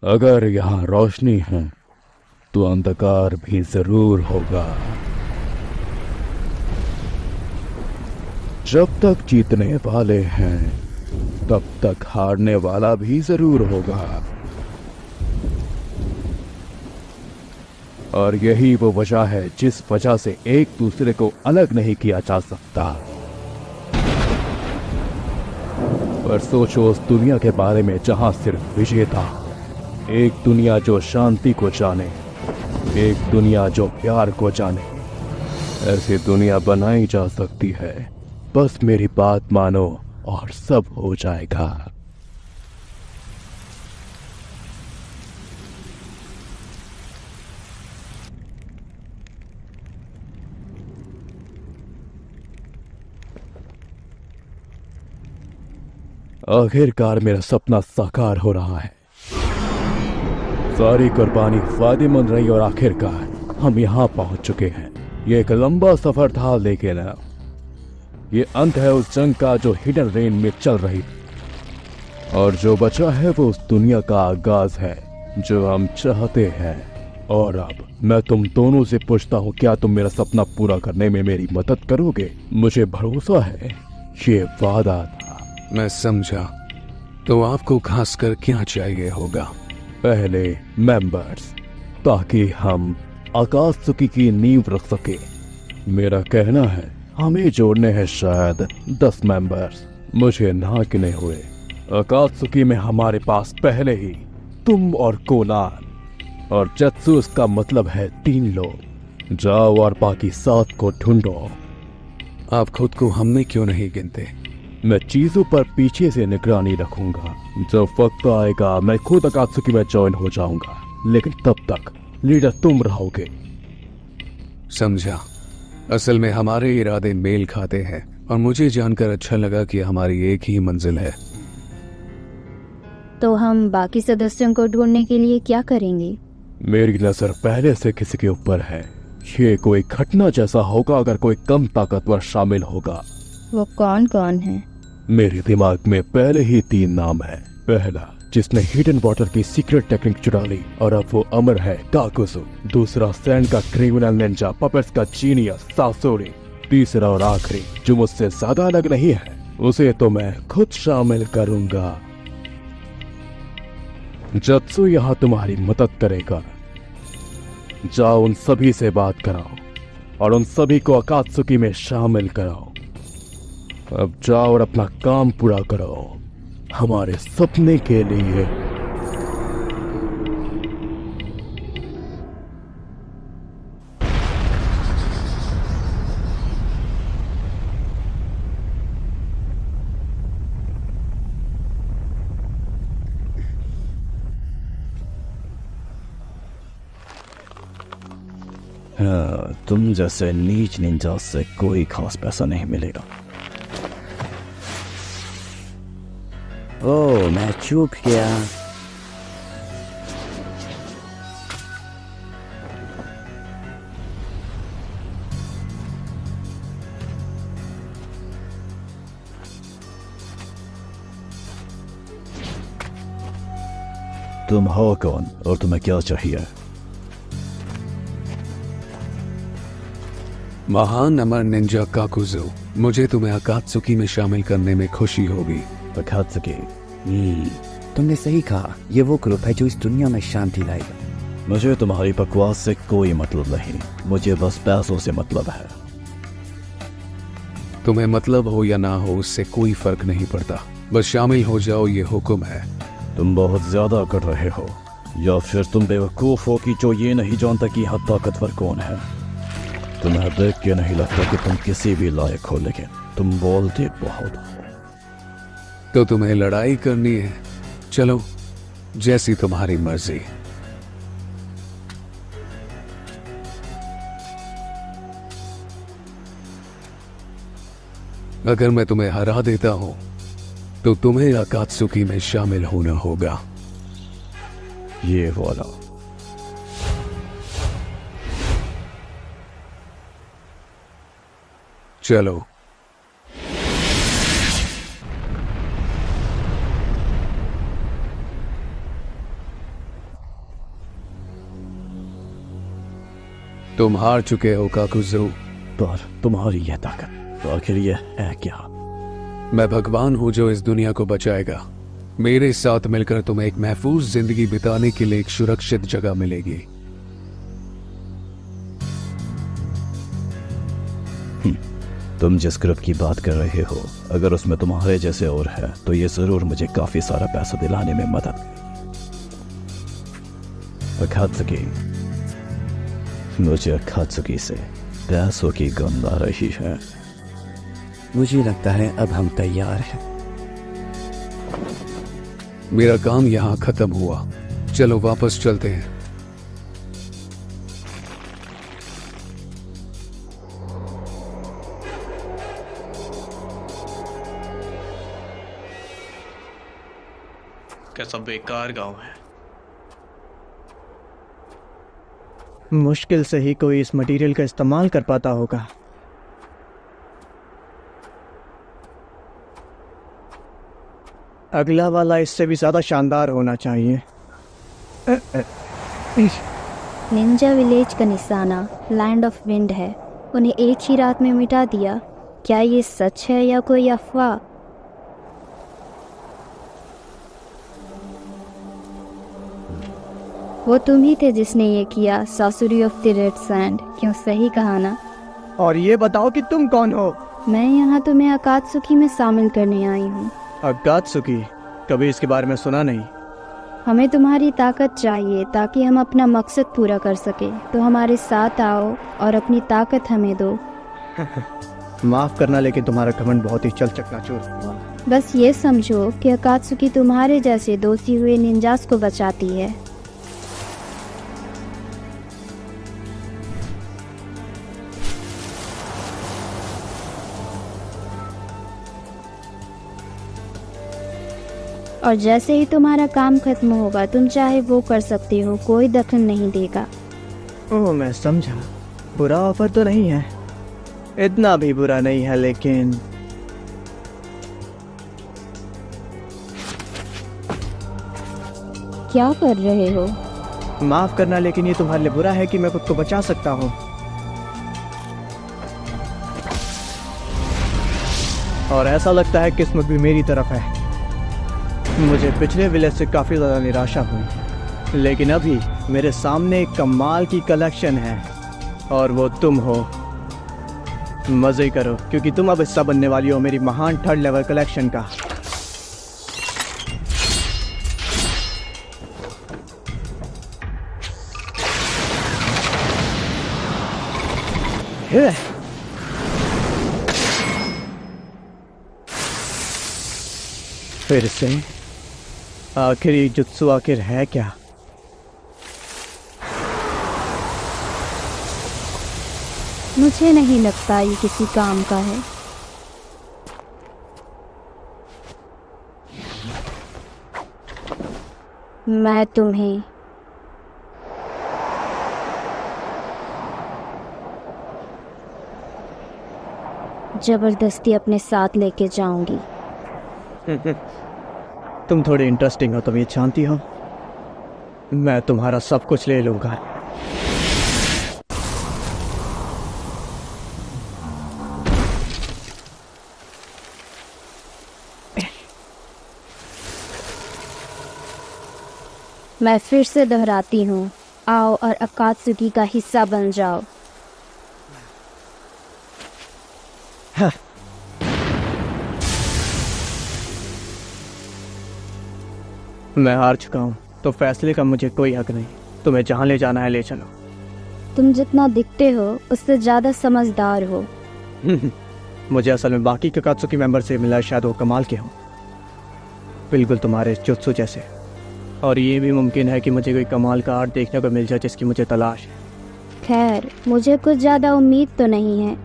अगर यहाँ रोशनी है तो अंधकार भी जरूर होगा। जब तक जीतने वाले हैं तब तक हारने वाला भी जरूर होगा। और यही वो वजह है जिस वजह से एक दूसरे को अलग नहीं किया जा सकता। पर सोचो उस दुनिया के बारे में जहां सिर्फ विजेता, एक दुनिया जो शांति को जाने, एक दुनिया जो प्यार को जाने। ऐसी दुनिया बनाई जा सकती है, बस मेरी बात मानो और सब हो जाएगा। आखिरकार मेरा सपना साकार हो रहा है। सारी कुर्बानी फायदेमंद रही और आखिरकार हम यहाँ पहुंच चुके हैं। ये एक लंबा सफर था, लेकिन ये अंत है उस जंग का जो हिडन रेन में चल रही थी। और जो बचा है वो उस दुनिया का आगाज है जो हम चाहते हैं। और अब मैं तुम दोनों से पूछता हूँ, क्या तुम मेरा सपना पूरा करने में मेरी मदद करोगे? मुझे भरोसा है, ये वादा था। मैं समझा। तो आपको खासकर क्या चाहिए होगा? पहले मेंबर्स, ताकि हम आकाशुकी की नींव रख सके। मेरा कहना है हमें जोड़ने हैं शायद 10 मेंबर्स। मुझे ना गिने हुए आकाशुकी में हमारे पास पहले ही तुम और कोनान और जत्सु, इसका मतलब है 3 लोग। जाओ और बाकी 7 को ढूंढो। आप खुद को हम में क्यों नहीं गिनते? मैं चीजों पर पीछे से निगरानी रखूंगा। जब वक्त आएगा मैं खुद अकात्सुकी में ज्वाइन हो जाऊंगा, लेकिन तब तक लीडर तुम रहोगे। समझा। असल में हमारे इरादे मेल खाते हैं और मुझे जानकर अच्छा लगा कि हमारी एक ही मंजिल है। तो हम बाकी सदस्यों को ढूंढने के लिए क्या करेंगे? मेरी नजर पहले से किसी के ऊपर है। ये कोई घटना जैसा होगा अगर कोई कम ताकतवर शामिल होगा। वो कौन कौन है? मेरे दिमाग में पहले ही 3 नाम है। पहला, जिसने हिडन वाटर की सीक्रेट टेक्निक चुरा ली और अब वो अमर है, काकुसु। दूसरा, सैंड का क्रिमिनल निंजा, पपेट्स का जीनियस, सासोरी। तीसरा और आखिरी, जो मुझसे ज्यादा अलग नहीं है, उसे तो मैं खुद शामिल करूंगा। जत्सु यहाँ तुम्हारी मदद करेगा। जाओ उन सभी से बात कराओ और उन सभी को अकात्सुकी में शामिल कराओ। अब जाओ और अपना काम पूरा करो हमारे सपने के लिए। हाँ, तुम जैसे नीच निंजा से कोई खास पैसा नहीं मिलेगा। ओह, मैं चूक गया। तुम हो कौन और तुम्हें क्या चाहिए? महान अमर निंजा काकुजो, मुझे तुम्हें अकात्सुकी में शामिल करने में खुशी होगी। अकात्सुकी, तुमने सही कहा। ये वो ग्रुप है जो इस दुनिया में शांति लाएगा। मुझे तुम्हारी बकवास से कोई मतलब नहीं। मुझे बस पैसों से मतलब है। तुम्हें मतलब हो या ना हो, उससे कोई फर्क नहीं पड़ता। बस शामिल हो जाओ, ये हुक्म है। तुम बहुत ज्यादा कर रहे हो, या फिर तुम बेवकूफ हो कि जो ये नहीं जानता कि यहाँ ताकतवर कौन है। तुम्हें देख के नहीं लगता कि तुम किसी भी लायक हो, लेकिन तुम बोलते बहुत हो। तो तुम्हें लड़ाई करनी है? चलो, जैसी तुम्हारी मर्जी। अगर मैं तुम्हें हरा देता हूं तो तुम्हें अकात्सुकी में शामिल होना होगा। ये वाला। चलो। तुम हार चुके हो काकुजू। पर तुम्हारी यह ताकत, तो आखिर यह है क्या? मैं भगवान हूं जो इस दुनिया को बचाएगा। मेरे साथ मिलकर तुम्हें एक महफूज जिंदगी बिताने के लिए एक सुरक्षित जगह मिलेगी। तुम जिस ग्रुप की बात कर रहे हो, अगर उसमें तुम्हारे जैसे और है तो ये जरूर मुझे काफी सारा पैसा दिलाने में मदद करेगी। अकात्सुकी, मुझे अकात्सुकी से पैसों की गंध आ रही है। मुझे लगता है अब हम तैयार हैं। मेरा काम यहां खत्म हुआ, चलो वापस चलते हैं। कैसा बेकार गांव है। मुश्किल से ही कोई इस मटेरियल का इस्तेमाल कर पाता होगा। अगला वाला इससे भी ज्यादा शानदार होना चाहिए। निंजा विलेज का निशाना लैंड ऑफ विंड है। उन्हें एक ही रात में मिटा दिया। क्या ये सच है या कोई अफवाह? वो तुम ही थे जिसने ये किया, सासुरी ऑफ द रेड सैंड। क्यों, सही कहा ना? और ये बताओ कि तुम कौन हो? मैं यहाँ तुम्हें अकात्सुकी में शामिल करने आई हूँ। अकात्सुकी, कभी इसके बारे में सुना नहीं। हमें तुम्हारी ताकत चाहिए ताकि हम अपना मकसद पूरा कर सके। तो हमारे साथ आओ और अपनी ताकत हमें दो। माफ करना, लेकिन तुम्हारा घमंड बहुत ही चकनाचूर हुआ। बस ये समझो कि अकात्सुकी तुम्हारे जैसे दोषी हुए निंजास को बचाती है। और जैसे ही तुम्हारा काम खत्म होगा तुम चाहे वो कर सकते हो, कोई दखल नहीं देगा। ओह, मैं समझा। बुरा ऑफर तो नहीं है, इतना भी बुरा नहीं है, लेकिन क्या कर रहे हो? माफ करना, लेकिन ये तुम्हारे लिए बुरा है कि मैं खुद को बचा सकता हूँ। और ऐसा लगता है किस्मत भी मेरी तरफ है। मुझे पिछले विलेज से काफ़ी ज़्यादा निराशा हुई, लेकिन अभी मेरे सामने एक कमाल की कलेक्शन है और वो तुम हो। मज़े करो, क्योंकि तुम अब हिस्सा बनने वाली हो मेरी महान 3rd लेवल कलेक्शन का। फिर से आखिरी जुत्सु आखिर है क्या? मुझे नहीं लगता ये किसी काम का है। मैं तुम्हें जबरदस्ती अपने साथ लेके जाऊंगी। तुम थोड़े इंटरेस्टिंग हो, तुम ये जानती हो। मैं तुम्हारा सब कुछ ले लूंगा। मैं फिर से दोहराती हूँ, आओ और अकात्सुकी का हिस्सा बन जाओ। हाँ। मैं हार चुका हूँ, तो फैसले का मुझे कोई हक नहीं। तुम्हें जहाँ ले जाना है ले चलो। तुम जितना दिखते हो उससे ज्यादा समझदार हो। मुझे असल में बाकी अकात्सुकी मेंबर से मिला, शायद वो कमाल के हों, बिल्कुल तुम्हारे जुत्सु जैसे। और ये भी मुमकिन है कि मुझे कोई कमाल का आर्ट देखने को मिल जाए जिसकी मुझे तलाश है। खैर, मुझे कुछ ज़्यादा उम्मीद तो नहीं है,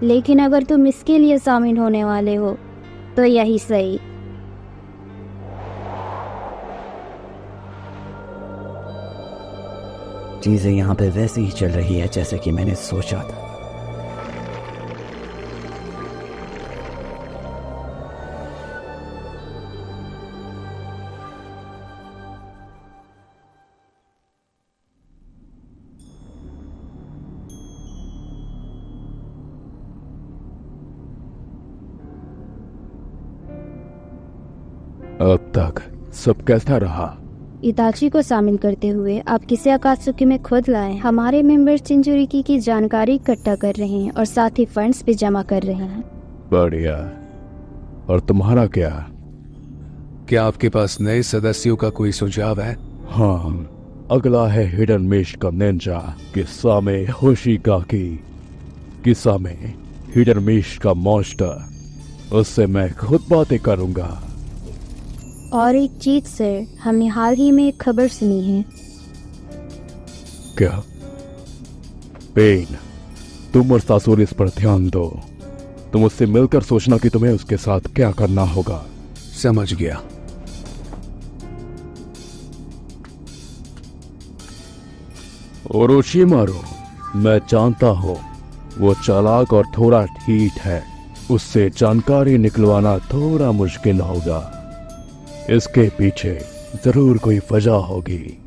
लेकिन अगर तुम इसके लिए शामिल होने वाले हो तो यही सही। चीजें यहाँ पे वैसे ही चल रही है जैसे कि मैंने सोचा था। अब तक सब कैसा रहा? इताची को शामिल करते हुए आप किसे आकात्सुकी में खुद लाए। हमारे मेंबर्स चिंजुरिकी की जानकारी इकट्ठा कर रहे हैं और साथ ही फंड्स भी जमा कर रहे हैं। बढ़िया। और तुम्हारा क्या? क्या आपके पास नए सदस्यों का कोई सुझाव है? हाँ, अगला है हिडन मिस्ट का निंजा किस्सा में होशिगाकी। किस्सा में हिडन मिस्ट का मॉन्स्टर, उससे मैं खुद बातें करूंगा। और एक चीज सर, हमने हाल ही में एक खबर सुनी है। क्या? पेन, तुम और सासुर इस पर ध्यान दो। तुम उससे मिलकर सोचना कि तुम्हें उसके साथ क्या करना होगा। समझ गया। ओरोशिमारू, मैं जानता हूँ वो चालाक और थोड़ा ठीक है। उससे जानकारी निकलवाना थोड़ा मुश्किल होगा। इसके पीछे जरूर कोई वजह होगी।